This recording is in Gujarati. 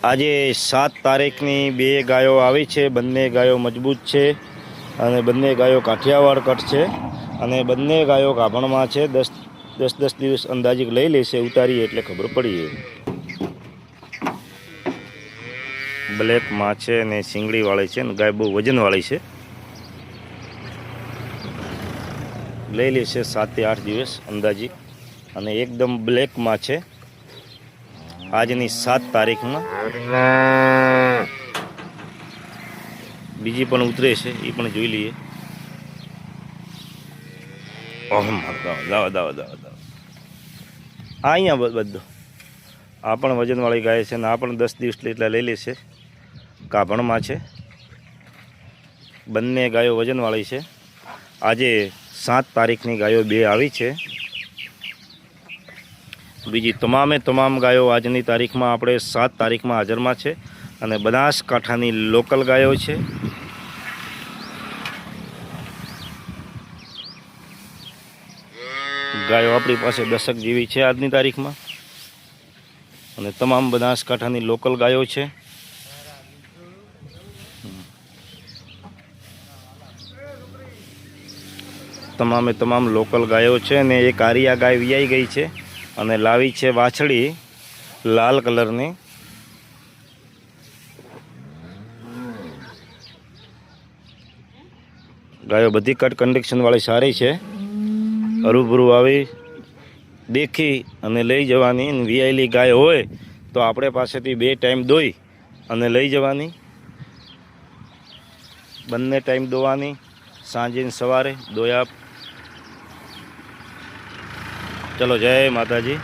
આજે 7 તારીખની 2 ગાયો આવી છે। બંને ગાયો મજબૂત છે અને બંને ગાયો કાઠિયાવાડ કટ છે અને બંને ગાયો ગાભણમાં છે। 10 દિવસ અંદાજિક લઈ લેશે, ઉતારીએ એટલે ખબર પડીએ। બ્લેક માં છે અને સિંગડી વાળી છે, ગાય બહુ વજનવાળી છે। લઈ લેશે 7 થી 8 દિવસ અંદાજિક અને એકદમ બ્લેક માં છે। આજની 7 તારીખમાં બીજી પણ ઉતરે છે, એ પણ જોઈ લઈએ। અહીંયા બધું આ પણ વજનવાળી ગાય છે ને આ પણ 10 દિવસ એટલા લઈ લેશે। ગાભણમાં છે, બંને ગાયો વજનવાળી છે। આજે 7 તારીખની ગાયો 2 આવી છે। બીજી તમામ ગાયો આજની તારીખમાં આપણે 7 તારીખમાં હાજરમાં છે અને બનાસકાંઠાની લોકલ ગાયો છે। ગાયો આપણી પાસે 10 જેવી છે આજની તારીખમાં અને તમામ બનાસકાંઠાની લોકલ ગાયો છે। તમામ લોકલ ગાયો છે અને એક આરિયા ગાય વિયાઈ ગઈ છે અને લાવી છે વાછડી લાલ કલરની। ગાયો બધી કટ કન્ડિશન વાળી સારી છે। હરુભરું આવી દેખી અને લઈ જવાની। વિયાયેલી ગાય હોય તો આપણે પાસેથી 2 ટાઈમ દોઈ અને લઈ જવાની। બંને ટાઈમ દોવાની, સાંજે ને સવારે દોયા। ચલો, જય માતાજી।